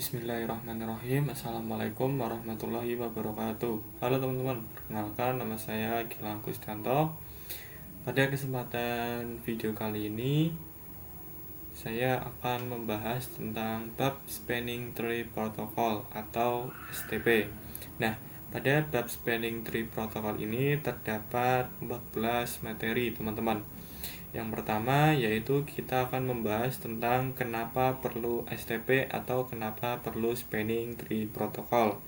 Bismillahirrahmanirrahim. Assalamualaikum warahmatullahi wabarakatuh. Halo teman-teman, perkenalkan nama saya Gilang Gustianto. Pada kesempatan video kali ini saya akan membahas tentang bab Spanning Tree Protocol atau STP. Nah, pada bab Spanning Tree Protocol ini terdapat 14 materi teman-teman. Yang pertama yaitu kita akan membahas tentang kenapa perlu STP atau kenapa perlu Spanning Tree Protocol.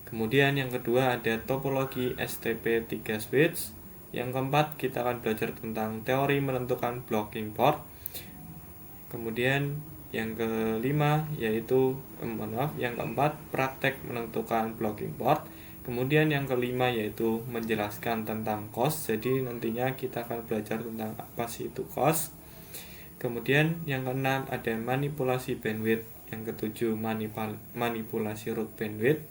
Kemudian yang kedua ada topologi STP 3 switch. Yang keempat kita akan belajar tentang teori menentukan blocking port. Kemudian yang kelima yaitu yang keempat praktek menentukan blocking port. Kemudian yang kelima yaitu menjelaskan tentang cost. Jadi nantinya kita akan belajar tentang apa sih itu cost. Kemudian yang keenam ada manipulasi bandwidth. Yang ketujuh manipulasi root bandwidth.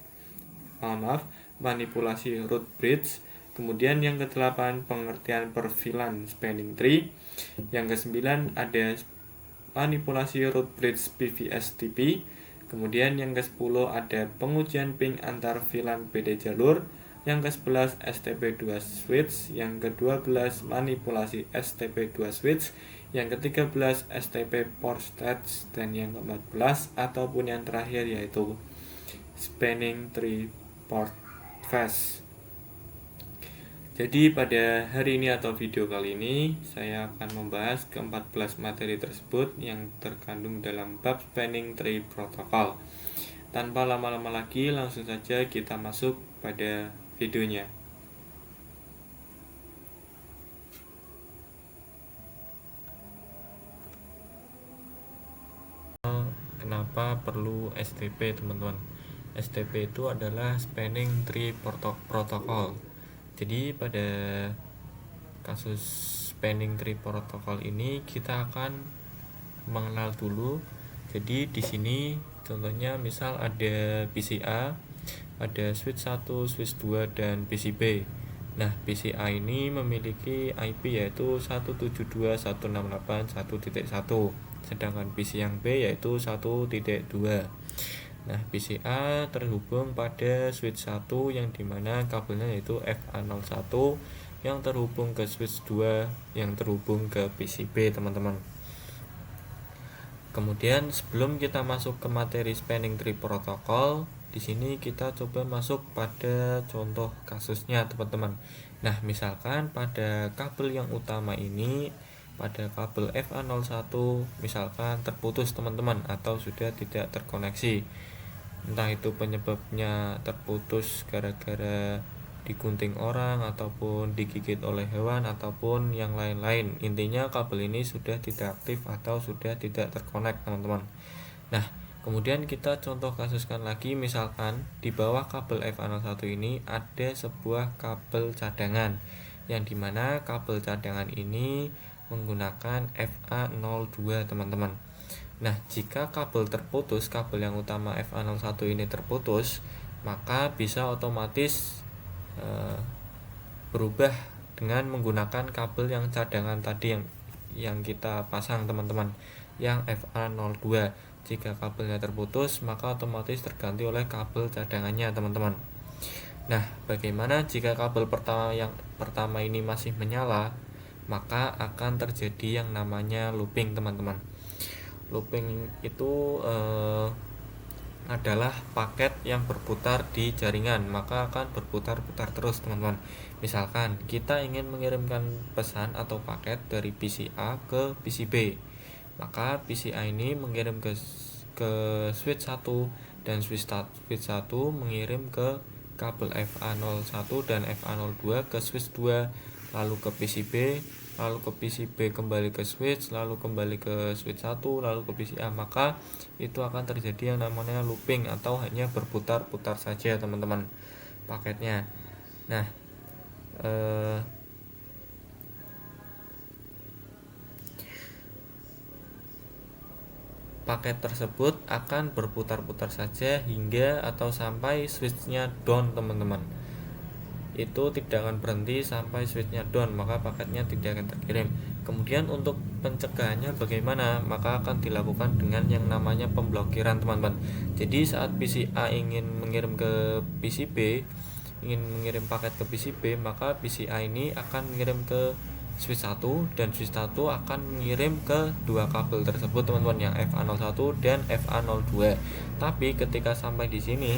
Manipulasi root bridge. Kemudian yang kedelapan pengertian perfilan spanning tree. Yang kesembilan ada manipulasi root bridge PVSTP. Kemudian yang ke-10 ada pengujian ping antar VLAN PD jalur. Yang ke-11 STP2 switch. Yang ke-12 manipulasi STP2 switch. Yang ke-13 STP port stage. Dan yang ke-14 ataupun yang terakhir yaitu Spanning Tree Port Phase. Jadi pada hari ini atau video kali ini saya akan membahas ke-14 materi tersebut yang terkandung dalam bab Spanning Tree Protocol. Tanpa lama-lama lagi langsung saja kita masuk pada videonya. Kenapa perlu STP teman-teman? STP itu adalah Spanning Tree Protocol. Jadi pada kasus Spanning Tree Protocol ini kita akan mengenal dulu. Jadi di sini contohnya misal ada PCA, ada switch 1, switch 2 dan PCB. Nah, PCA ini memiliki IP yaitu 172.168.1.1, sedangkan PC yang B yaitu 1.2. Nah, PCA terhubung pada switch 1 yang dimana kabelnya yaitu FA01 yang terhubung ke switch 2 yang terhubung ke PCB teman-teman. Kemudian sebelum kita masuk ke materi Spanning Tree Protocol, di sini kita coba masuk pada contoh kasusnya teman-teman. Nah, misalkan pada kabel yang utama ini, pada kabel FA01 misalkan terputus teman-teman atau sudah tidak terkoneksi. Entah itu penyebabnya terputus gara-gara digunting orang ataupun digigit oleh hewan ataupun yang lain-lain. Intinya kabel ini sudah tidak aktif atau sudah tidak terkonek teman-teman. Nah, kemudian kita contoh kasuskan lagi, misalkan di bawah kabel FA01 ini ada sebuah kabel cadangan yang dimana kabel cadangan ini menggunakan FA02 teman-teman. Nah, jika kabel terputus, kabel yang utama FA01 ini terputus, maka bisa otomatis berubah dengan menggunakan kabel yang cadangan tadi yang kita pasang teman-teman, yang FA02. Jika kabelnya terputus, maka otomatis terganti oleh kabel cadangannya teman-teman. Nah, bagaimana jika kabel pertama ini masih menyala? Maka akan terjadi yang namanya looping teman-teman. Looping itu adalah paket yang berputar di jaringan, maka akan berputar-putar terus teman-teman. Misalkan kita ingin mengirimkan pesan atau paket dari PC A ke PC B, maka PC A ini mengirim ke switch 1 dan switch 1 mengirim ke kabel FA01 dan FA02 ke switch 2, lalu ke PC B, lalu ke PC B kembali ke switch, lalu kembali ke switch 1, lalu ke PC A. Maka itu akan terjadi yang namanya looping atau hanya berputar-putar saja teman-teman paketnya. Nah, paket tersebut akan berputar-putar saja hingga atau sampai switchnya down teman-teman. itu tidak akan berhenti sampai switchnya down, maka paketnya tidak akan terkirim. Kemudian untuk pencegahannya bagaimana? Maka akan dilakukan dengan yang namanya pemblokiran, teman-teman. Jadi saat PC A ingin mengirim ke PC B, ingin mengirim paket ke PC B, maka PC A ini akan mengirim ke switch 1 dan switch 1 akan mengirim ke dua kabel tersebut, teman-teman, yang FA01 dan FA02. Tapi ketika sampai di sini,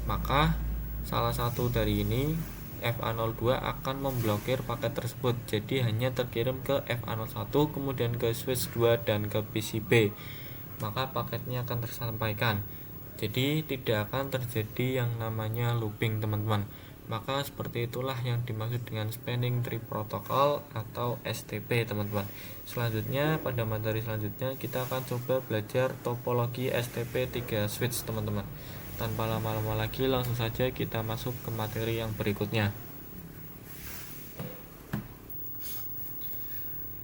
maka salah satu dari ini FA02 akan memblokir paket tersebut. Jadi hanya terkirim ke FA01, kemudian ke switch 2 dan ke PCB. Maka paketnya akan tersampaikan. Jadi tidak akan terjadi yang namanya looping, teman-teman. Maka seperti itulah yang dimaksud dengan spanning tree protocol atau STP, teman-teman. Selanjutnya, pada materi selanjutnya kita akan coba belajar topologi STP 3 switch, teman-teman. Tanpa lama-lama lagi, langsung saja kita masuk ke materi yang berikutnya.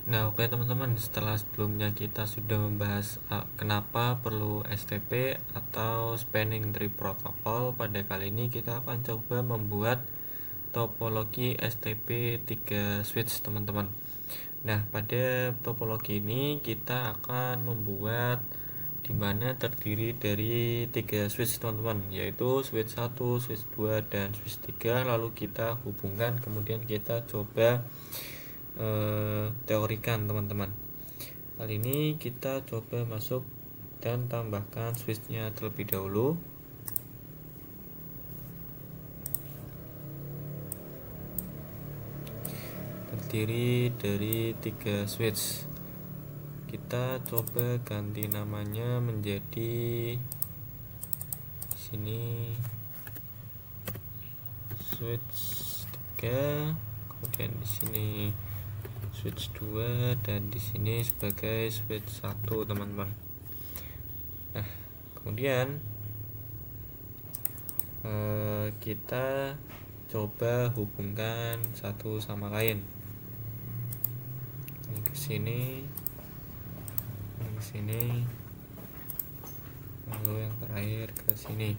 Nah, oke teman-teman, setelah sebelumnya kita sudah membahas kenapa perlu STP atau Spanning Tree Protocol, pada kali ini kita akan coba membuat topologi STP 3 switch, teman-teman. Nah, pada topologi ini kita akan membuat dimana terdiri dari 3 switch, teman-teman, yaitu switch 1, switch 2, dan switch 3. Lalu kita hubungkan, kemudian kita coba teorikan, teman-teman. Kali ini kita coba masuk dan tambahkan switchnya terlebih dahulu. Terdiri dari 3 switch. Kita coba ganti namanya menjadi sini switch 3, kemudian di sini switch 2, dan di sini sebagai switch 1, teman-teman. Nah, kemudian kita coba hubungkan satu sama lain. Ini ke sini, ini ke sini, lalu yang terakhir ke sini.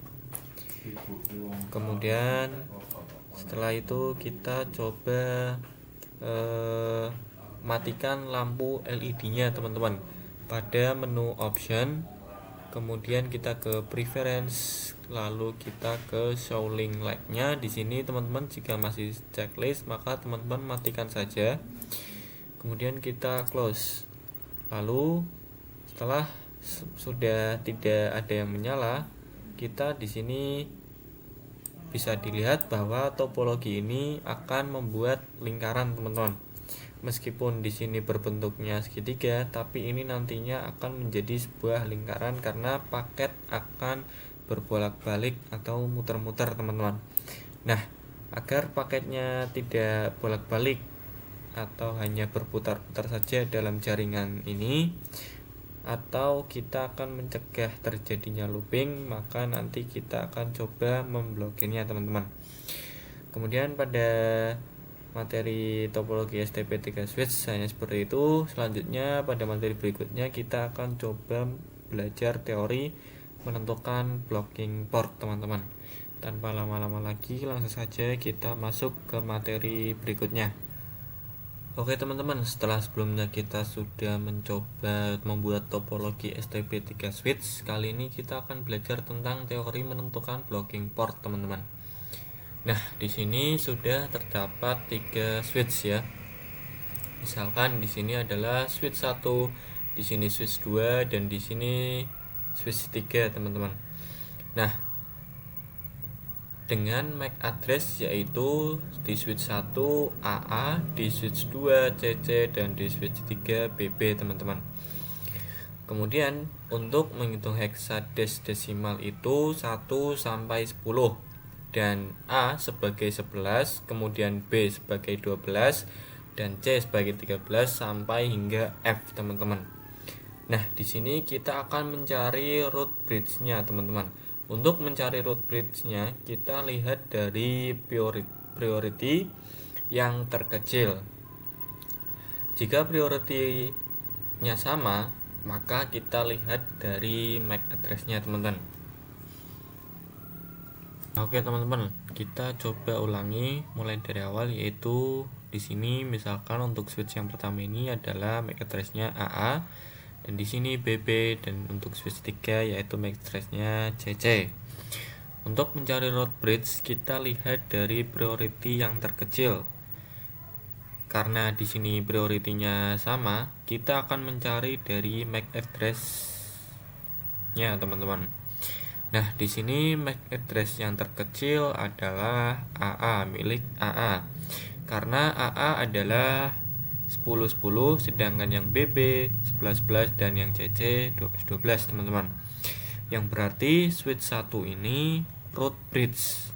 Kemudian setelah itu kita coba matikan lampu LED-nya, teman-teman. Pada menu option, kemudian kita ke preference, lalu kita ke show link light-nya. Di sini, teman-teman, jika masih checklist, maka teman-teman matikan saja. Kemudian kita close. Lalu setelah sudah tidak ada yang menyala, kita di sini bisa dilihat bahwa topologi ini akan membuat lingkaran, teman-teman. Meskipun di sini berbentuknya segitiga, tapi ini nantinya akan menjadi sebuah lingkaran karena paket akan berbolak-balik atau muter-muter, teman-teman. Nah, agar paketnya tidak bolak-balik atau hanya berputar-putar saja dalam jaringan ini, atau kita akan mencegah terjadinya looping, maka nanti kita akan coba memblokirnya, teman-teman. Kemudian pada materi topologi STP3 switch hanya seperti itu. Selanjutnya pada materi berikutnya kita akan coba belajar teori menentukan blocking port, teman-teman. Tanpa lama-lama lagi, langsung saja kita masuk ke materi berikutnya. Oke teman-teman, setelah sebelumnya kita sudah mencoba membuat topologi STP3 switch, kali ini kita akan belajar tentang teori menentukan blocking port, teman-teman. Nah, di sini sudah terdapat 3 switch ya. Misalkan di sini adalah switch 1, di sini switch 2, dan di sini switch 3, teman-teman. Nah, dengan MAC address yaitu di switch 1 AA, di switch 2 CC, dan di switch 3 BB, teman-teman. Kemudian untuk menghitung hexadecimal itu 1 sampai 10, dan A sebagai 11, kemudian B sebagai 12, dan C sebagai 13 sampai hingga F, teman-teman. Nah, di sini kita akan mencari root bridge-nya, teman-teman. Untuk mencari root bridge-nya, kita lihat dari priority yang terkecil. Jika priority-nya sama, maka kita lihat dari MAC address-nya, teman-teman. Oke teman-teman, kita coba ulangi mulai dari awal, yaitu di sini misalkan untuk switch yang pertama ini adalah MAC address-nya AA, dan di sini BB, dan untuk switch 3 yaitu MAC address-nya CC. Untuk mencari root bridge, kita lihat dari priority yang terkecil. Karena di sini prioritinya sama, kita akan mencari dari MAC address-nya, teman-teman. Nah, di sini MAC address yang terkecil adalah AA, milik AA. Karena AA adalah 1010, sedangkan yang BB 1111 dan yang CC 1212, teman-teman. Yang berarti switch 1 ini root bridge.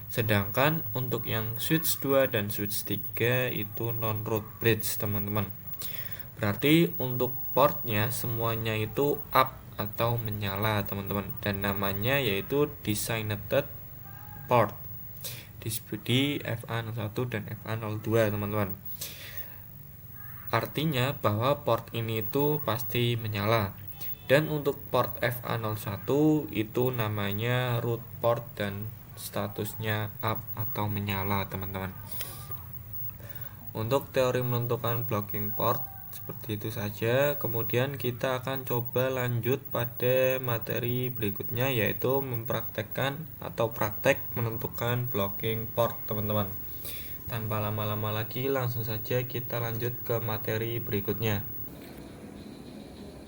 Sedangkan untuk yang switch 2 dan switch 3 itu non root bridge, teman-teman. Berarti untuk portnya semuanya itu up atau menyala, teman-teman, dan namanya yaitu designated port di FA01 dan FA02, teman-teman. Artinya bahwa port ini itu pasti menyala. Dan untuk port FA01 itu namanya root port dan statusnya up atau menyala, teman-teman. Untuk teori menentukan blocking port seperti itu saja. Kemudian kita akan coba lanjut pada materi berikutnya, yaitu mempraktekkan atau praktek menentukan blocking port, teman-teman. Tanpa lama-lama lagi, langsung saja kita lanjut ke materi berikutnya.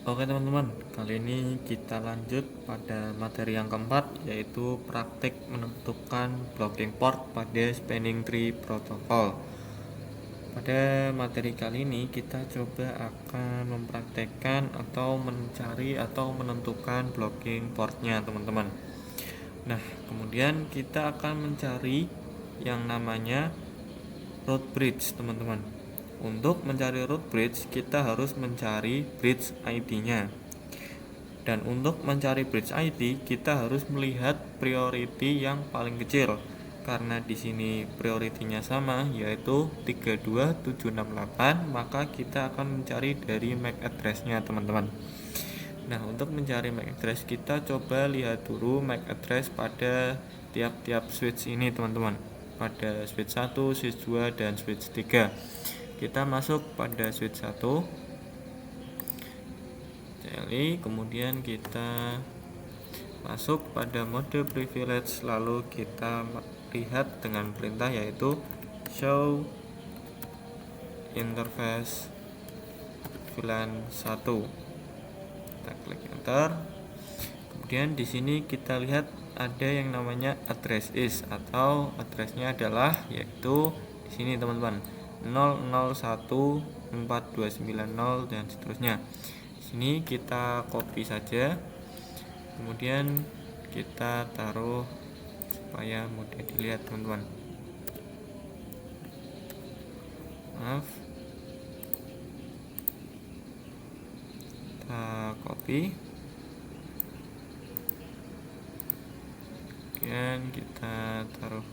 Oke teman-teman, kali ini kita lanjut pada materi yang keempat, yaitu praktek menentukan blocking port pada spanning tree protocol. Pada materi kali ini kita coba akan mempraktekkan atau mencari atau menentukan blocking portnya, teman-teman. Nah, kemudian kita akan mencari yang namanya root bridge, teman-teman. Untuk mencari root bridge, kita harus mencari bridge ID-nya. Dan untuk mencari bridge ID, kita harus melihat priority yang paling kecil. Karena di sini prioritinya sama, yaitu 32768, maka kita akan mencari dari MAC address-nya, teman-teman. Nah, untuk mencari MAC address, kita coba lihat dulu MAC address pada tiap-tiap switch ini, teman-teman. Pada switch 1, switch 2, dan switch 3. Kita masuk pada switch 1, kemudian kita masuk pada mode privilege, lalu kita lihat dengan perintah yaitu show interface VLAN 1. Kita klik enter. Kemudian di sini kita lihat ada yang namanya address is, atau addressnya adalah yaitu di sini, teman-teman, 0014290 dan seterusnya. Ini kita copy saja, kemudian kita taruh supaya mudah dilihat, teman-teman. Maaf, kita copy, kemudian kita taruh.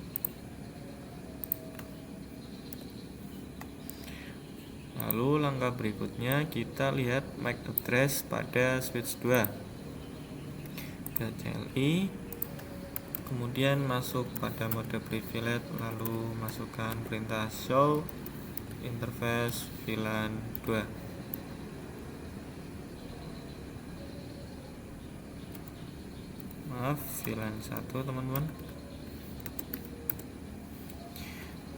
Lalu langkah berikutnya kita lihat MAC address pada switch 2. Ke CLI, kemudian masuk pada mode privilege, lalu masukkan perintah show interface VLAN 2. Maaf, VLAN 1, teman-teman.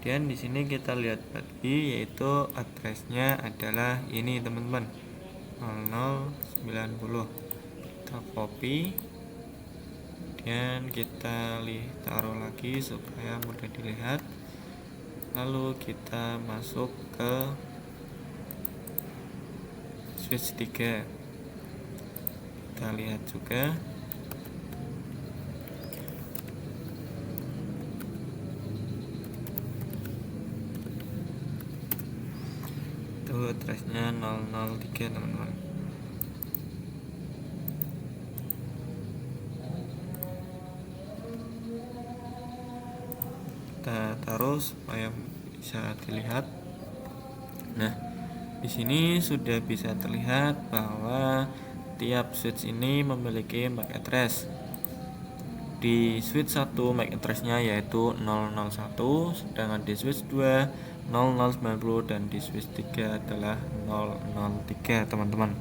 Dan di sini kita lihat lagi, yaitu addressnya adalah ini, teman-teman, 0090. Kita copy, dan kita taruh lagi supaya mudah dilihat. Lalu kita masuk ke switch 3. Kita lihat juga. Addressnya 003, teman-teman. Kita taruh supaya bisa dilihat. Nah, di sini sudah bisa terlihat bahwa tiap switch ini memiliki MAC address. Di switch 1 MAC address-nya yaitu 001, sedangkan di switch 2 0090 dan di switch 3 adalah 003 teman-teman.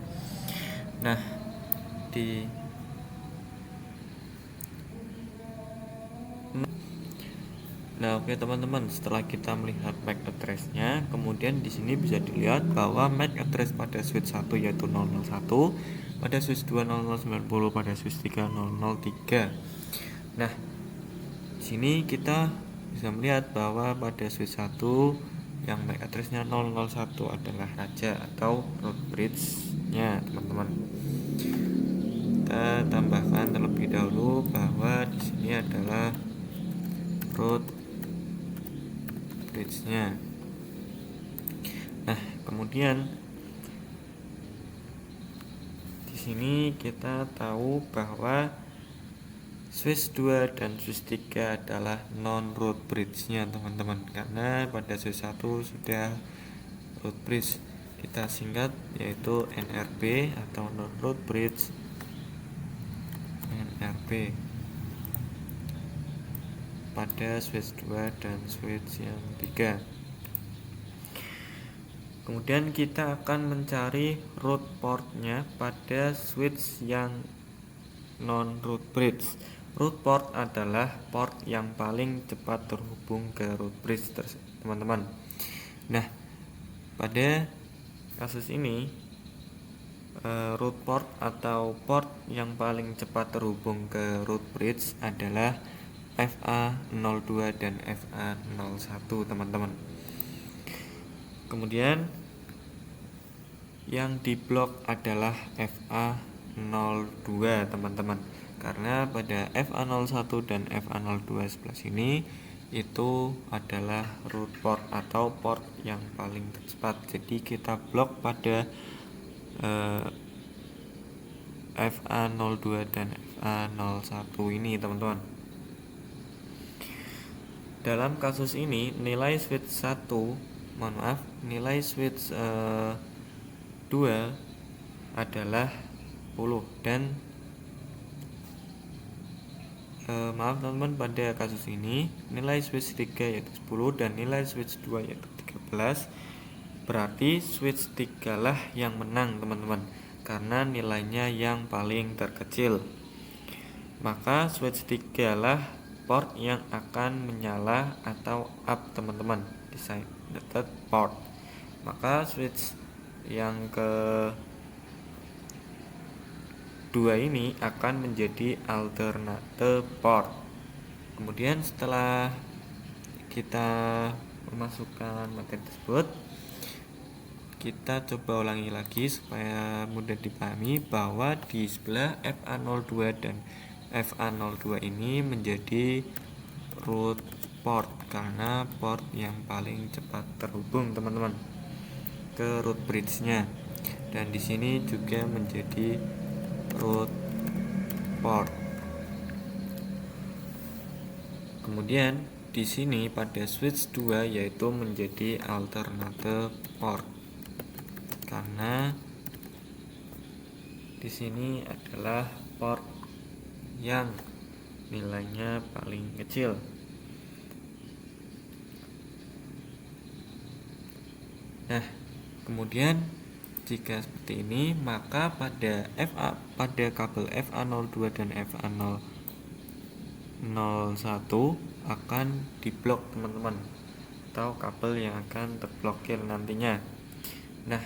Nah, oke teman-teman, setelah kita melihat MAC address-nya, kemudian di sini bisa dilihat bahwa MAC address pada switch 1 yaitu 001, pada switch 2 0090, pada switch 3 003. Nah, di sini kita bisa melihat bahwa pada switch 1 yang MAC address-nya 001 adalah raja atau root bridge-nya, teman-teman. Kita tambahkan terlebih dahulu bahwa di sini adalah root bridge-nya. Nah, kemudian di sini kita tahu bahwa switch 2 dan switch 3 adalah non root bridge-nya, teman-teman, karena pada switch 1 sudah root bridge, kita singkat yaitu NRB atau non root bridge, NRB pada switch 2 dan switch yang 3. Kemudian kita akan mencari root port-nya pada switch yang non root bridge. Root port adalah port yang paling cepat terhubung ke root bridge, teman-teman. Nah, pada kasus ini root port atau port yang paling cepat terhubung ke root bridge adalah FA02 dan FA01, teman-teman. Kemudian yang diblok adalah FA02, teman-teman, karena pada FA01 dan FA02 sebelah sini itu adalah root port atau port yang paling cepat. Jadi kita blok pada FA02 dan FA01 ini, teman-teman. Dalam kasus ini nilai switch 1, nilai switch 2 adalah 10 dan teman-teman, pada kasus ini nilai switch 3 yaitu 10 dan nilai switch 2 yaitu 13. Berarti switch 3 lah yang menang, teman-teman, karena nilainya yang paling terkecil. Maka switch 3 lah port yang akan menyala atau up, teman-teman, designated port. Maka switch yang ke 2 ini akan menjadi alternate port. Kemudian setelah kita memasukkan materi tersebut, kita coba ulangi lagi supaya mudah dipahami bahwa di sebelah FA02 dan FA02 ini menjadi root port karena port yang paling cepat terhubung, teman-teman, ke root bridge-nya. Dan di sini juga menjadi root port. Kemudian di sini pada switch 2 yaitu menjadi alternate port karena di sini adalah port yang nilainya paling kecil. Nah, kemudian jika seperti ini, maka pada kabel FA02 dan FA01 akan diblok, teman-teman, atau kabel yang akan terblokir nantinya. Nah,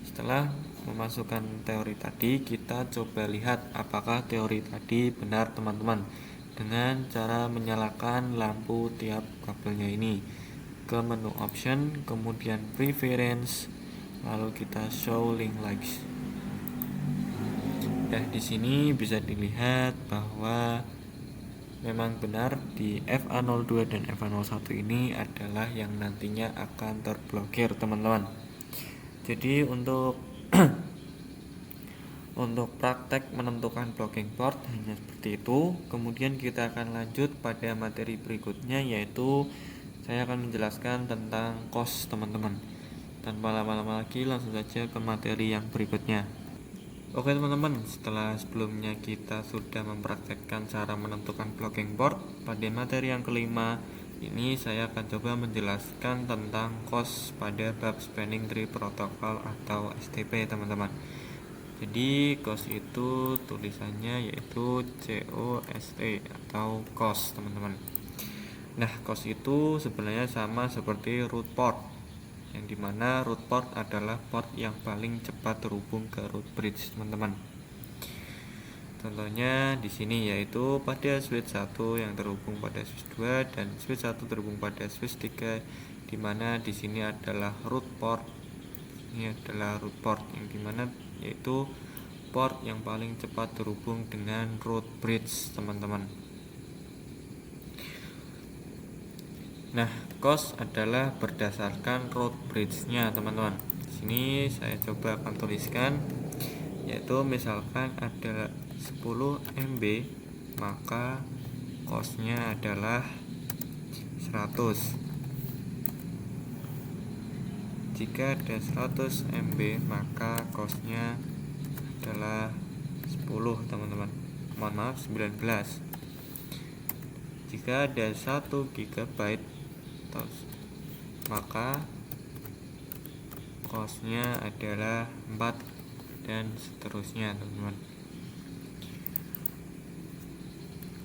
setelah memasukkan teori tadi, kita coba lihat apakah teori tadi benar, teman-teman, dengan cara menyalakan lampu tiap kabelnya ini. Ke menu option, kemudian preference, lalu kita show link likes. Di sini bisa dilihat bahwa memang benar di FA02 dan FA01 ini adalah yang nantinya akan terblokir, teman-teman. Jadi untuk praktek menentukan blocking port hanya seperti itu. Kemudian kita akan lanjut pada materi berikutnya, yaitu saya akan menjelaskan tentang COS, teman-teman. Tanpa lama-lama lagi, langsung saja ke materi yang berikutnya. Oke teman-teman, setelah sebelumnya kita sudah mempraktekkan cara menentukan blocking port, pada materi yang kelima ini saya akan coba menjelaskan tentang cost pada bab spanning tree protocol atau STP teman-teman. Jadi cost itu tulisannya yaitu COST atau cost teman-teman. Nah, cost itu sebenarnya sama seperti root port, yang dimana root port adalah port yang paling cepat terhubung ke root bridge teman-teman. Contohnya di sini yaitu pada switch 1 yang terhubung pada switch 2 dan switch 1 terhubung pada switch 3, dimana di sini adalah root port. Ini adalah root port yang dimana yaitu port yang paling cepat terhubung dengan root bridge teman-teman. Nah, cost adalah berdasarkan root bridge-nya teman-teman. Di sini saya coba akan tuliskan, yaitu misalkan ada 10 MB, maka cost-nya adalah 100. Jika ada 100 MB, maka cost-nya adalah 10 teman-teman. Mohon maaf, 19. Jika ada 1 GB, maka cost-nya adalah 4 dan seterusnya teman-teman.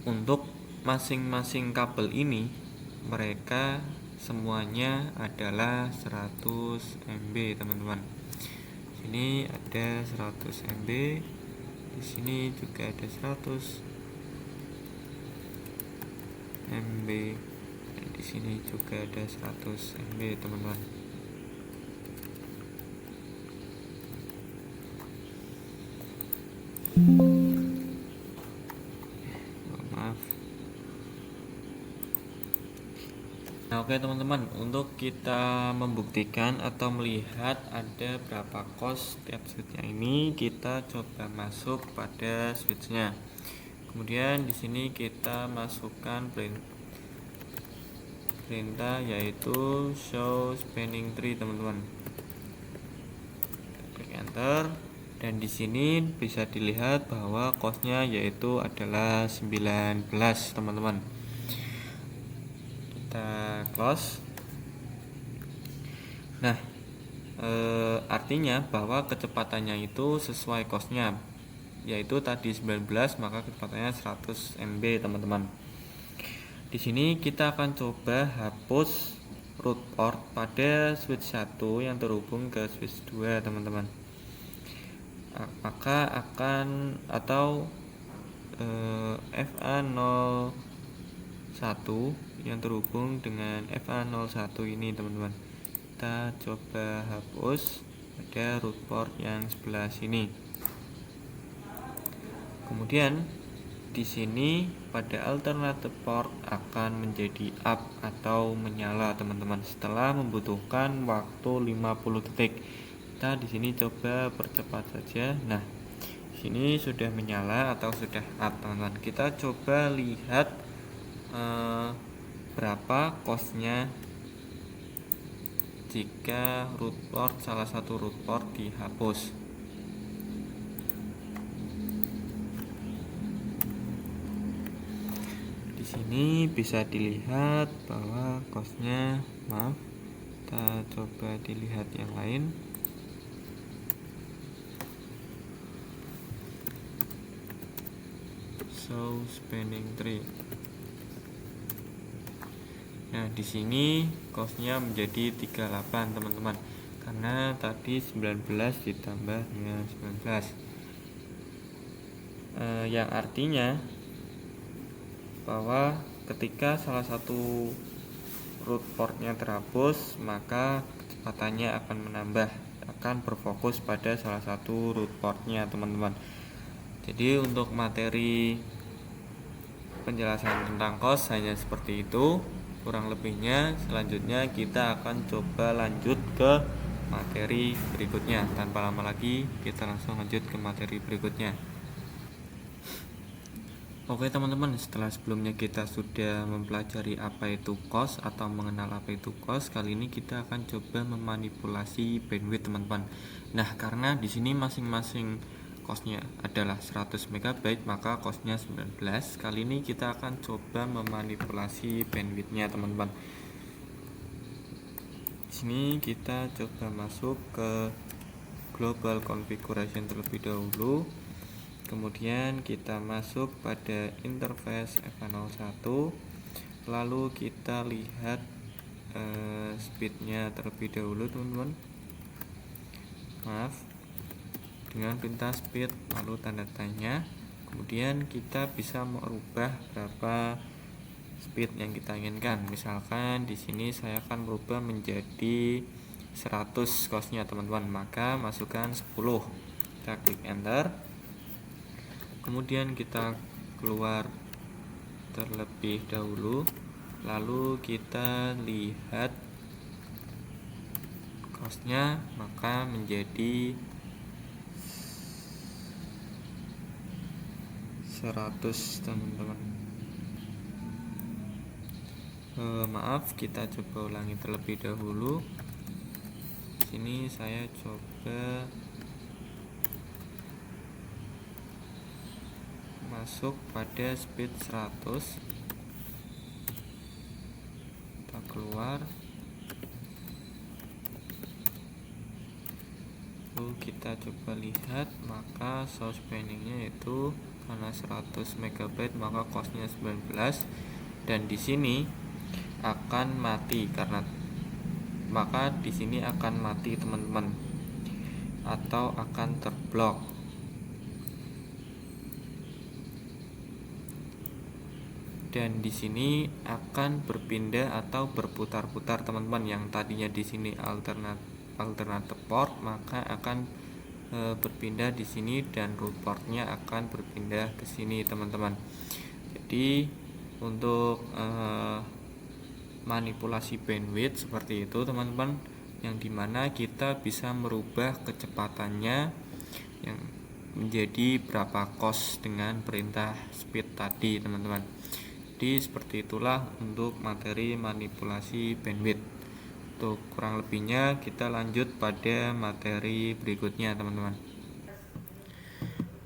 Untuk masing-masing kabel ini mereka semuanya adalah 100 MB teman-teman. Sini ada 100 MB, di sini juga ada 100 MB, dan di sini juga ada 100 MB teman-teman. Maaf. Nah, oke teman-teman, untuk kita membuktikan atau melihat ada berapa cost setiap switchnya ini, kita coba masuk pada switchnya. Kemudian di sini kita masukkan perintah yaitu show spanning tree teman-teman. Klik enter, dan di sini bisa dilihat bahwa costnya yaitu adalah 19 teman-teman. Kita close. Nah, artinya bahwa kecepatannya itu sesuai costnya, yaitu tadi 19, maka kecepatannya 100 MB teman-teman. Di sini kita akan coba hapus root port pada switch 1 yang terhubung ke switch 2 teman-teman. Maka akan atau FA01 yang terhubung dengan FA01 ini teman-teman, kita coba hapus pada root port yang sebelah sini. Kemudian di sini pada alternative port akan menjadi up atau menyala teman-teman setelah membutuhkan waktu 50 detik. Kita di sini coba percepat saja. Nah, di sini sudah menyala atau sudah up teman-teman. Kita coba lihat berapa costnya jika root port, salah satu root port dihapus. Di sini bisa dilihat bahwa costnya, maaf, kita coba dilihat yang lain. Show spanning tree. Nah, di sini costnya menjadi 38 teman-teman, karena tadi 19 ditambah dengan 19, yang artinya bahwa ketika salah satu root portnya terhapus, maka kecepatannya akan menambah, akan berfokus pada salah satu root portnya teman-teman. Jadi untuk materi penjelasan tentang cost hanya seperti itu, kurang lebihnya. Selanjutnya kita akan coba lanjut ke materi berikutnya. Tanpa lama lagi kita langsung lanjut ke materi berikutnya. Oke teman-teman, setelah sebelumnya kita sudah mempelajari apa itu cost atau mengenal apa itu cost, kali ini kita akan coba memanipulasi bandwidth teman-teman. Nah, karena di sini masing-masing costnya adalah 100 MB, maka costnya 19. Kali ini kita akan coba memanipulasi bandwidthnya teman-teman. Di sini kita coba masuk ke global configuration terlebih dahulu. Kemudian kita masuk pada interface EVA01, lalu kita lihat speednya terlebih dahulu teman-teman. Maaf, dengan perintah speed lalu tanda tanya, kemudian kita bisa merubah berapa speed yang kita inginkan. Misalkan di sini saya akan merubah menjadi 100 costnya teman-teman, maka masukkan 10, kita klik enter, kemudian kita keluar terlebih dahulu, lalu kita lihat costnya, maka menjadi 100 teman-teman. Maaf, kita coba ulangi terlebih dahulu. Sini saya coba masuk pada speed 100, kita keluar, lalu kita coba lihat, maka source bindingnya itu karena 100 MB maka costnya 19, dan di sini akan mati karena maka di sini akan mati teman-teman, atau akan terblok. Dan di sini akan berpindah atau berputar-putar teman-teman. Yang tadinya di sini alternative port, maka akan berpindah di sini, dan root portnya akan berpindah ke sini teman-teman. Jadi untuk manipulasi bandwidth seperti itu teman-teman, yang dimana kita bisa merubah kecepatannya yang menjadi berapa cost dengan perintah speed tadi teman-teman. Jadi seperti itulah untuk materi manipulasi bandwidth. Untuk kurang lebihnya kita lanjut pada materi berikutnya teman-teman.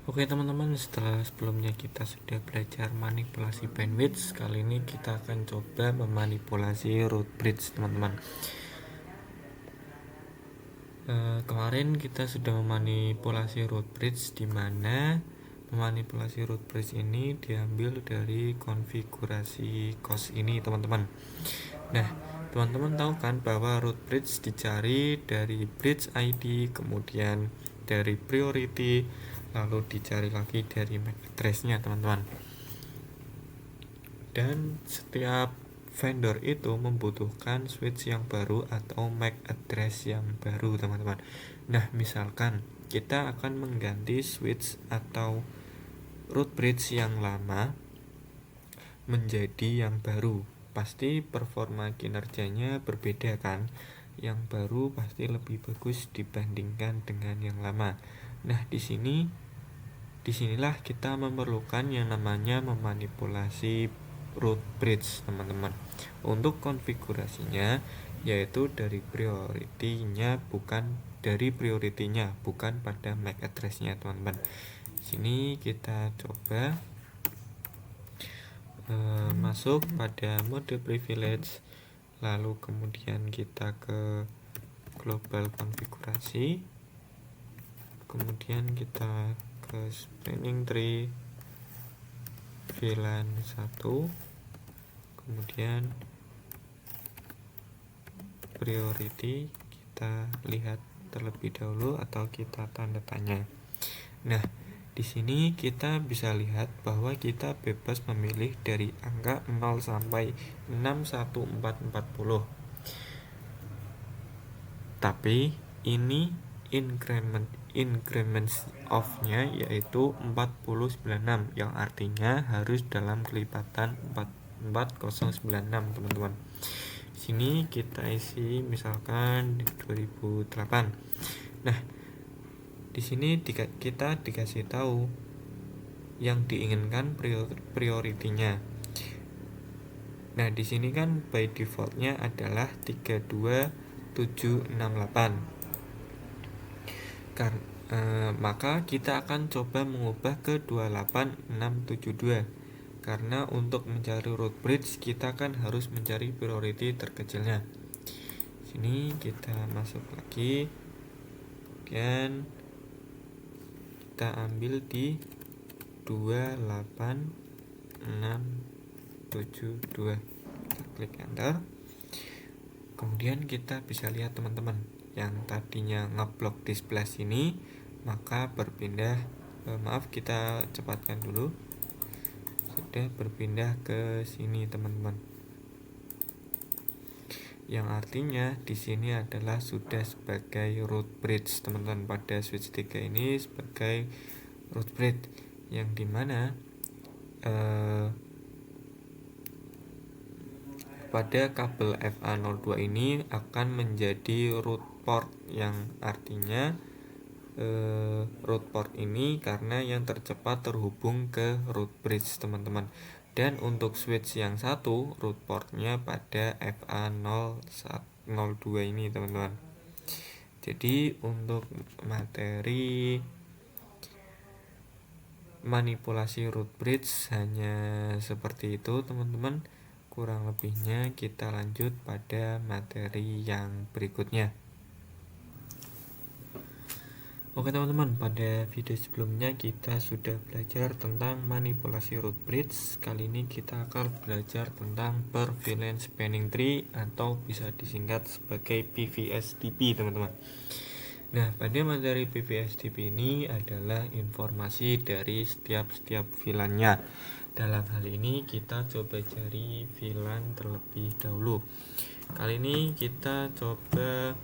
Oke teman-teman, sebelumnya kita sudah belajar manipulasi bandwidth, kali ini kita akan coba memanipulasi root bridge teman-teman. Kemarin kita sudah memanipulasi root bridge, di mana memanipulasi root bridge ini diambil dari konfigurasi cost ini teman-teman. Nah, teman-teman tahu kan bahwa root bridge dicari dari bridge ID, kemudian dari priority, lalu dicari lagi dari MAC address-nya teman-teman. Dan setiap vendor itu membutuhkan switch yang baru atau MAC address yang baru teman-teman. Nah, misalkan kita akan mengganti switch atau root bridge yang lama menjadi yang baru, pasti performa kinerjanya berbeda kan. Yang baru pasti lebih bagus dibandingkan dengan yang lama. Nah, disinilah kita memerlukan yang namanya memanipulasi root bridge teman-teman. Untuk konfigurasinya yaitu dari priority-nya bukan pada MAC address-nya teman-teman. Sini kita coba masuk pada mode privilege, lalu kemudian kita ke global konfigurasi, kemudian kita ke spanning tree VLAN 1, kemudian priority kita lihat terlebih dahulu atau kita tanda tanya. Nah, di sini kita bisa lihat bahwa kita bebas memilih dari angka 0 sampai 61440. Tapi ini increments of-nya yaitu 4096, yang artinya harus dalam kelipatan 4096 teman-teman. Sini kita isi misalkan 2008. Nah, di sini kita dikasih tahu yang diinginkan priority-nya. Nah, di sini kan by default-nya adalah 32768. maka kita akan coba mengubah ke 28672, karena untuk mencari root bridge kita kan harus mencari priority terkecilnya. Sini kita masuk lagi, kemudian kita ambil di 28672, kita klik enter. Kemudian kita bisa lihat teman-teman, yang tadinya ngeblok display sini maka berpindah, kita cepatkan dulu, sudah berpindah ke sini teman-teman, yang artinya di sini adalah sudah sebagai root bridge teman-teman. Pada switch 3 ini sebagai root bridge, yang dimana pada kabel FA02 ini akan menjadi root port, yang artinya root port ini karena yang tercepat terhubung ke root bridge teman-teman. Dan untuk switch yang satu, root portnya pada FA02 ini teman-teman. Jadi untuk materi manipulasi root bridge hanya seperti itu teman-teman. Kurang lebihnya kita lanjut pada materi yang berikutnya. Oke teman-teman, pada video sebelumnya kita sudah belajar tentang manipulasi root bridge. Kali ini kita akan belajar tentang per VLAN spanning tree atau bisa disingkat sebagai PVSTP teman-teman. Nah, pada materi PVSTP ini adalah informasi dari setiap VLAN-nya. Dalam hal ini kita coba cari VLAN terlebih dahulu. Kali ini kita coba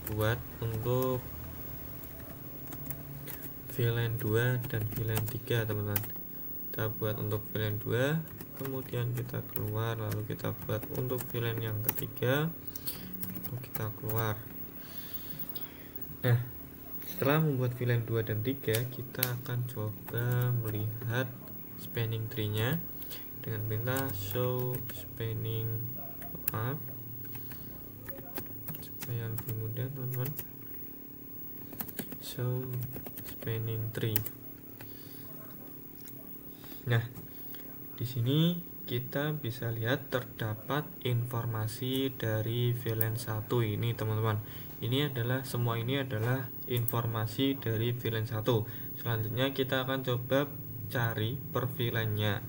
buat untuk VLAN 2 dan VLAN 3 teman-teman. Kita buat untuk VLAN 2, kemudian kita keluar, lalu kita buat untuk VLAN yang ketiga, lalu kita keluar. Nah, setelah membuat VLAN 2 dan 3, kita akan coba melihat spanning tree-nya dengan perintah show spanning, supaya lebih mudah teman-teman, show spanning tree. Nah, di sini kita bisa lihat terdapat informasi dari VLAN 1 ini teman-teman. Ini adalah semua ini adalah informasi dari VLAN 1. Selanjutnya kita akan coba cari per VLAN-nya.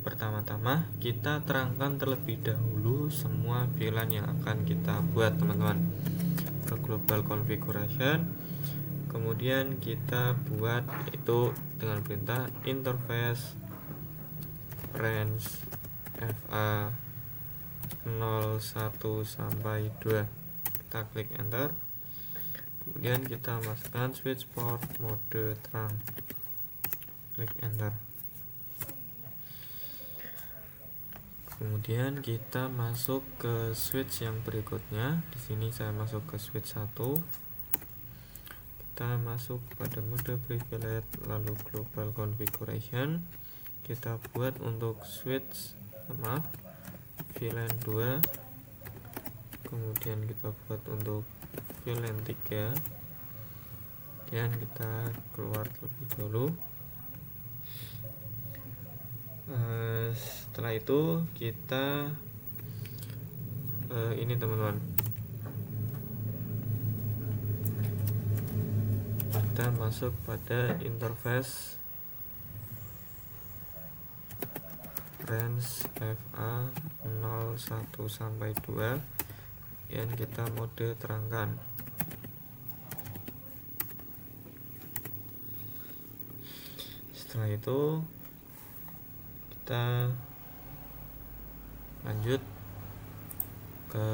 Pertama-tama kita terangkan terlebih dahulu semua VLAN yang akan kita buat teman-teman. Ke global configuration, kemudian kita buat itu dengan perintah interface range FA 01 sampai 2. Kita klik enter. Kemudian kita masukkan switch port mode terang. Klik enter. Kemudian kita masuk ke switch yang berikutnya. Di sini saya masuk ke switch 1. Kita masuk pada mode privilege, lalu global configuration. Kita buat untuk switch VLAN 2, kemudian kita buat untuk VLAN 3, dan kita keluar terlebih dahulu. Setelah itu kita ini teman-teman, kita masuk pada interface range FA 01 sampai 2, dan kita mode terangkan. Setelah itu kita lanjut ke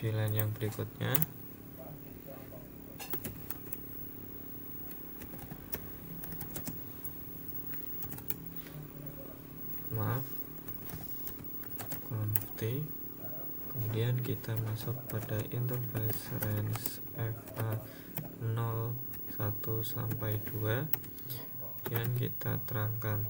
VLAN yang berikutnya. Conf T. Kemudian kita masuk pada interface range FA 01 sampai 2, dan kita terangkan.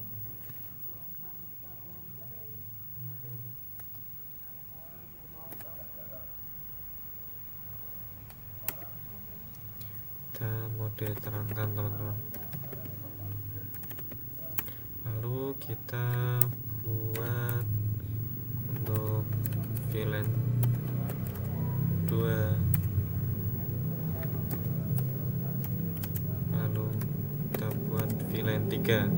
mode terangkan teman-teman. Lalu kita buat untuk VLAN 2, lalu kita buat VLAN 3.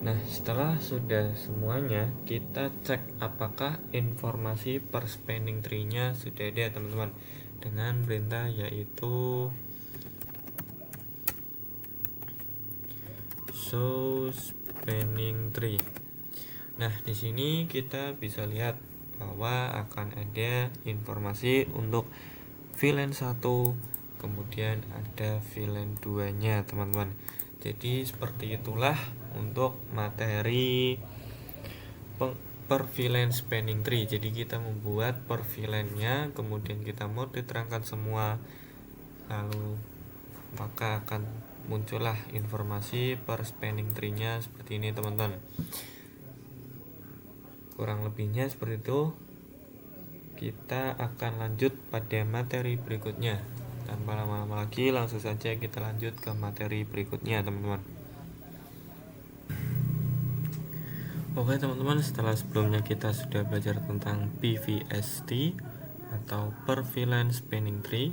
Nah, setelah sudah semuanya, kita cek apakah informasi per spanning tree-nya sudah ada teman-teman, dengan perintah yaitu show spanning tree. Nah, di sini kita bisa lihat bahwa akan ada informasi untuk VLAN 1, kemudian ada VLAN 2-nya, teman-teman. Jadi seperti itulah untuk materi per VLAN spanning tree. Jadi kita membuat per VLAN-nya, kemudian kita mode terangkan semua, lalu maka akan muncullah informasi per spanning tree-nya seperti ini, teman-teman. Kurang lebihnya seperti itu. Kita akan lanjut pada materi berikutnya. Tanpa lama-lama lagi, langsung saja kita lanjut ke materi berikutnya, teman-teman. Oke teman-teman, setelah sebelumnya kita sudah belajar tentang PVST atau per VLAN spanning tree,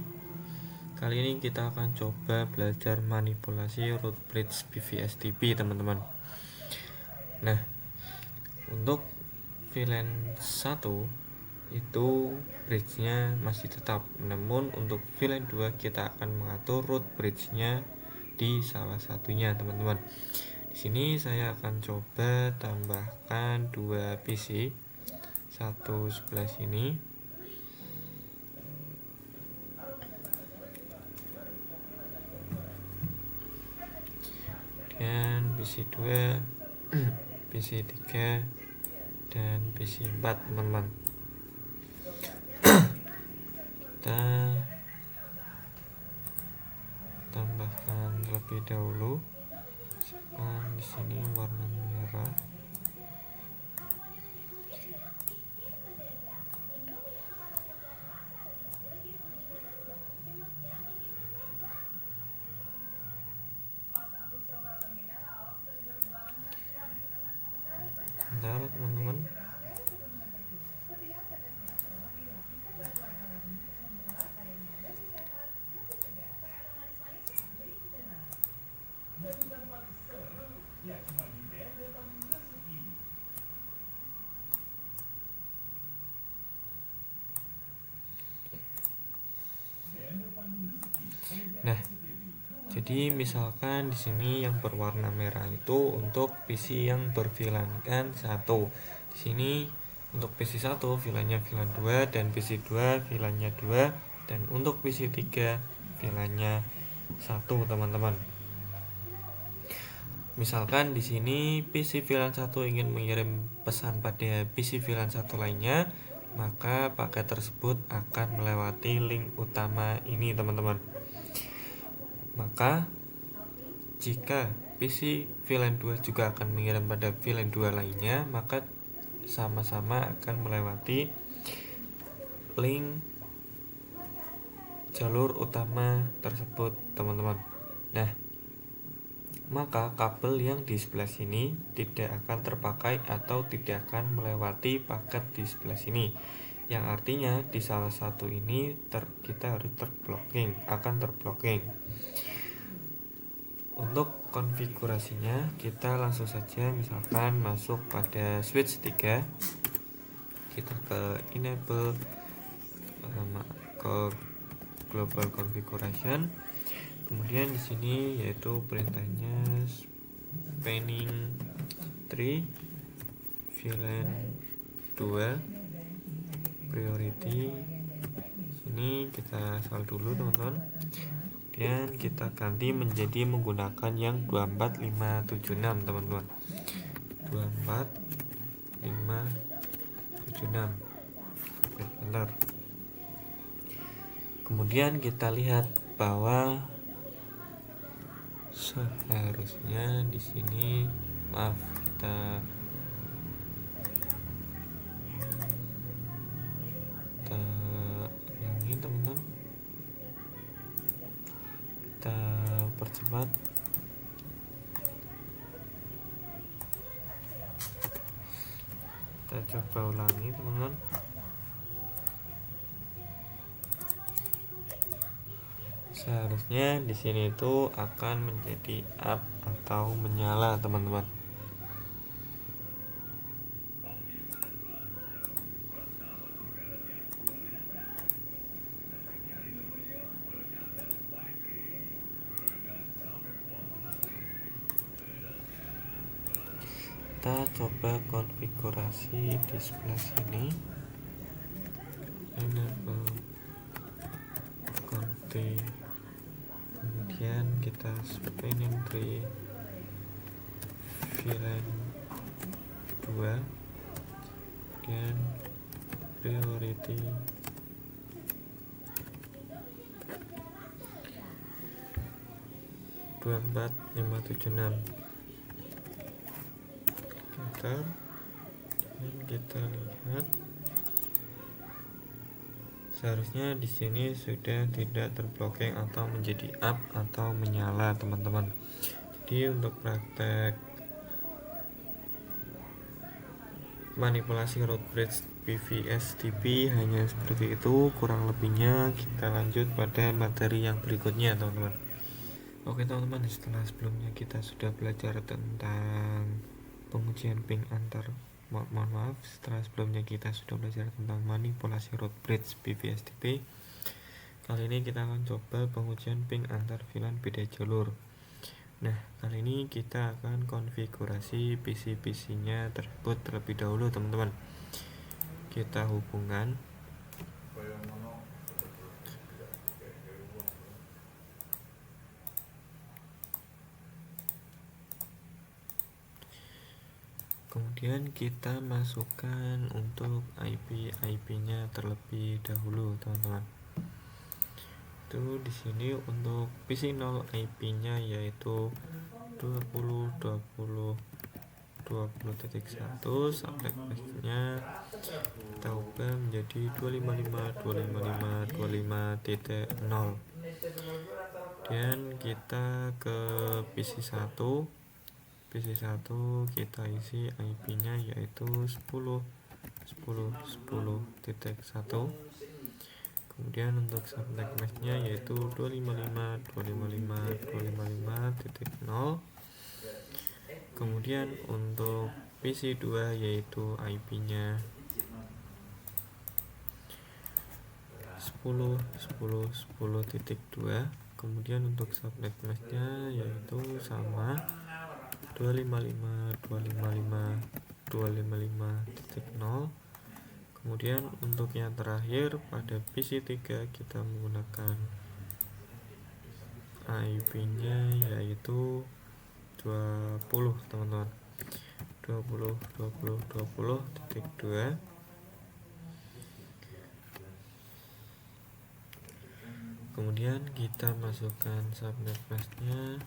kali ini kita akan coba belajar manipulasi root bridge PVSTP, teman-teman. Nah, untuk VLAN 1 itu bridge-nya masih tetap, namun untuk VLAN 2 kita akan mengatur root bridge-nya di salah satunya, teman-teman. Di sini saya akan coba tambahkan 2 PC, satu sebelah sini, dan PC 2, PC 3, dan PC 4, teman-teman. Kita tambahkan terlebih dahulu. Di sini warna merah. Bentar, teman-teman. Nah, jadi misalkan di sini yang berwarna merah itu untuk PC yang berVLAN-kan 1. Di sini untuk PC 1 VLAN-nya VLAN 2, dan PC 2 VLAN-nya 2, dan untuk PC 3 VLAN-nya 1, teman-teman. Misalkan di sini PC VLAN 1 ingin mengirim pesan pada PC VLAN 1 lainnya, maka paket tersebut akan melewati link utama ini, teman-teman. Maka jika PC VLAN 2 juga akan mengirim pada VLAN 2 lainnya, maka sama-sama akan melewati link jalur utama tersebut, teman-teman. Nah, maka kabel yang di sebelah sini tidak akan terpakai atau tidak akan melewati paket di sebelah sini, yang artinya di salah satu ini kita harus akan terblocking. Untuk konfigurasinya kita langsung saja misalkan masuk pada switch 3, kita ke enable, ke global configuration. Kemudian di sini yaitu perintahnya spanning tree VLAN 2 priority. Ini kita install dulu, teman-teman. Kemudian kita ganti menjadi menggunakan yang 24576, teman-teman. 24576. Bentar. Kemudian kita lihat bahwa seharusnya di sini, kita ulangi, teman-teman. Kita coba ulangi teman-teman. Seharusnya di sini itu akan menjadi up atau menyala teman-teman. Kita coba konfigurasi di sebelah sini. Enable config. Kemudian kita spinning tree VLAN 2, kemudian priority 24576. Enter. Dan kita lihat seharusnya di sini sudah tidak terblocking atau menjadi up atau menyala teman-teman. Jadi untuk praktek manipulasi root bridge PVSTP hanya seperti itu, kurang lebihnya kita lanjut pada materi yang berikutnya teman-teman. Oke teman-teman, sebelumnya kita sudah belajar tentang pengujian ping antar setelah sebelumnya kita sudah belajar tentang manipulasi root bridge PVSTP. Kali ini kita akan coba pengujian ping antar VLAN beda jalur. Nah, kali ini kita akan konfigurasi PC-nya tersebut terlebih dahulu teman-teman. Kita hubungkan kemudian kita masukkan untuk IP-nya terlebih dahulu teman-teman. Itu di sini untuk PC0 IP-nya yaitu 20.20.20.1, subnet-nya kita ubah menjadi 255.255.25.0. Dan kita ke PC1 kita isi IP-nya yaitu 10.10.10.1. Kemudian untuk subnet mask-nya yaitu 255.255.255.0. Kemudian untuk PC2 yaitu IP-nya 10.10.10.2. Kemudian untuk subnet mask-nya yaitu sama 255.255.255.0. Kemudian untuk yang terakhir pada PC3 kita menggunakan IP-nya yaitu 20 teman-teman, 20.20.20.2. Kemudian kita masukkan subnet mask-nya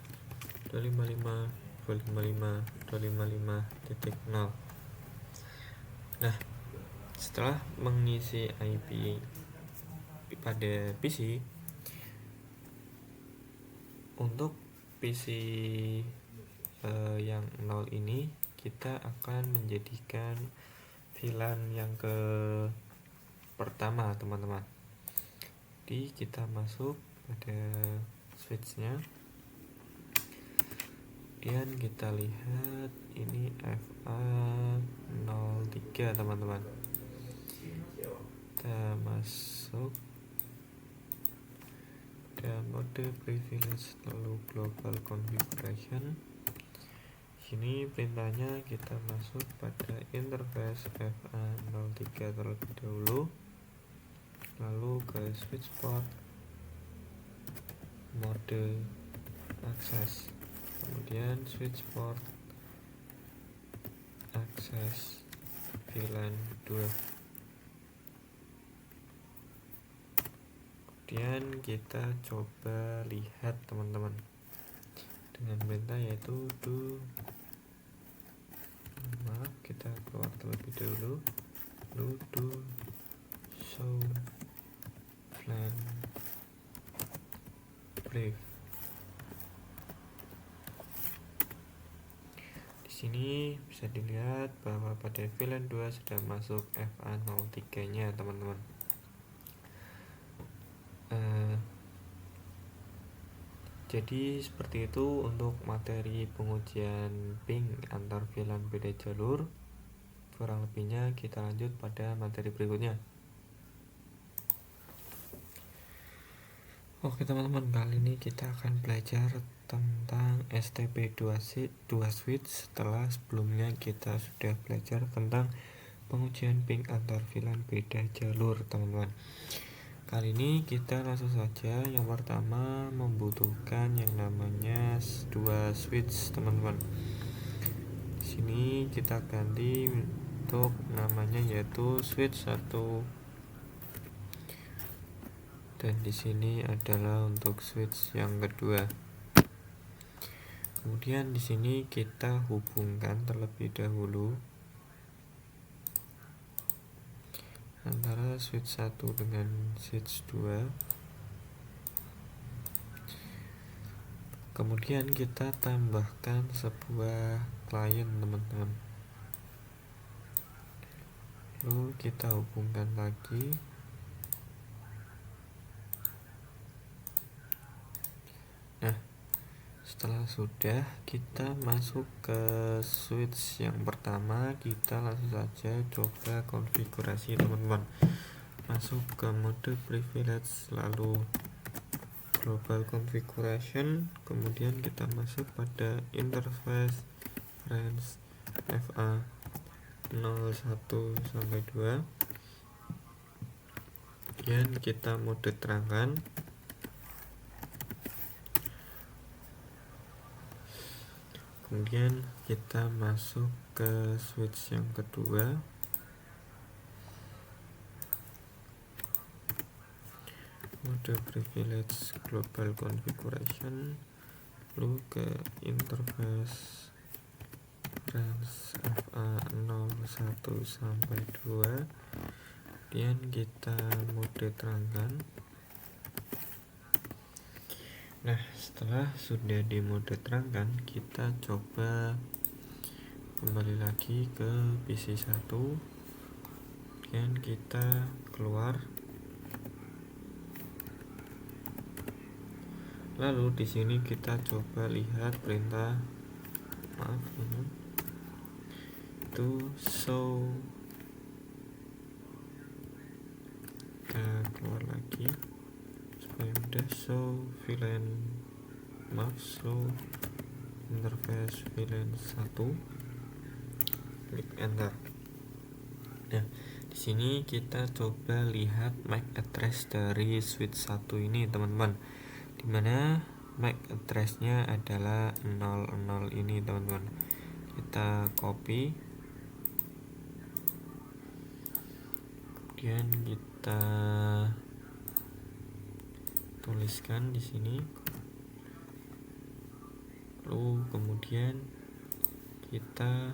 255.255.255.0. Nah, setelah mengisi IP pada PC, untuk PC yang 0 ini kita akan menjadikan VLAN yang ke pertama teman-teman. Jadi kita masuk pada switch-nya, kemudian kita lihat ini FA03 teman-teman. Kita masuk pada mode privilege lalu global configuration. Sini perintahnya kita masuk pada interface FA03 terlebih dahulu, lalu ke switch port mode akses, kemudian switch port akses VLAN 2. Kemudian kita coba lihat teman-teman dengan perintah yaitu kita keluar terlebih dahulu, do show VLAN brief. Di Sini bisa dilihat bahwa pada VLAN 2 sudah masuk FA03 nya teman-teman. Jadi seperti itu untuk materi pengujian ping antar VLAN beda jalur. Kurang lebihnya kita lanjut pada materi berikutnya. Oke teman-teman, kali ini kita akan belajar tentang STP2 switch setelah sebelumnya kita sudah belajar tentang pengujian ping antar VLAN beda jalur teman-teman. Kali ini kita langsung saja. Yang pertama membutuhkan yang namanya dua switch teman-teman. Di sini kita ganti untuk namanya yaitu switch 1, dan di sini adalah untuk switch yang kedua. Kemudian di sini kita hubungkan terlebih dahulu antara switch 1 dengan switch 2. Kemudian kita tambahkan sebuah klien teman-teman. Lalu kita hubungkan lagi. Nah, setelah sudah, kita masuk ke switch yang pertama. Kita langsung saja coba konfigurasi teman-teman. Masuk ke mode privilege, lalu global configuration, kemudian kita masuk pada interface range FA 01 sampai 2. Kemudian kita mode terangkan. Kemudian kita masuk ke switch yang kedua. Mode privilege global configuration, lalu ke interface range FA 01 sampai 2. Kemudian kita mode terangkan. Nah, setelah sudah di mode terangkan, kita coba kembali lagi ke PC 1. Kemudian kita keluar. Lalu di sini kita coba lihat perintah, itu show. Kita keluar lagi supaya mudah. Show VLAN show interface VLAN 1. Klik enter. Nah, di sini kita coba lihat MAC address dari switch 1 ini teman-teman, dimana MAC addressnya adalah 00 ini teman-teman. Kita copy, kemudian kita tuliskan di sini, lalu kemudian kita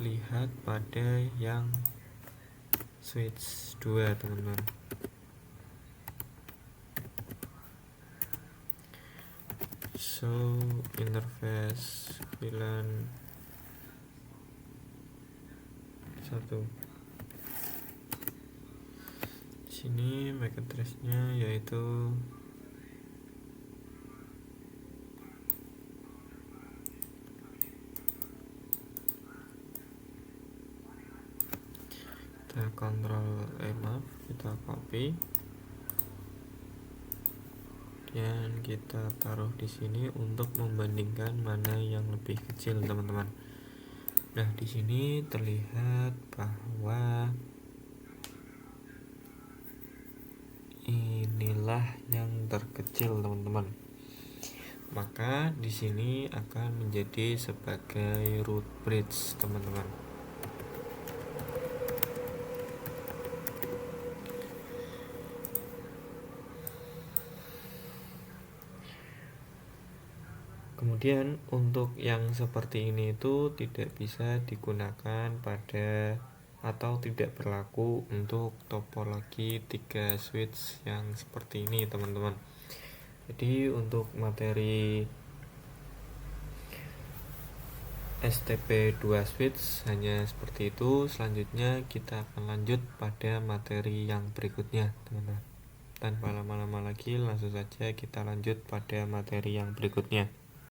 lihat pada yang switch 2 teman-teman. So interface VLAN 1. Sini MAC address-nya yaitu kita kita copy dan kita taruh di sini untuk membandingkan mana yang lebih kecil teman-teman. Nah, di sini terlihat bahwa inilah yang terkecil teman-teman. Maka di sini akan menjadi sebagai root bridge teman-teman. Kemudian untuk yang seperti ini itu tidak bisa digunakan pada atau tidak berlaku untuk topologi 3 switch yang seperti ini teman-teman. Jadi untuk materi STP2 switch hanya seperti itu. Selanjutnya kita akan lanjut pada materi yang berikutnya, teman-teman. Tanpa lama-lama lagi, langsung saja kita lanjut pada materi yang berikutnya.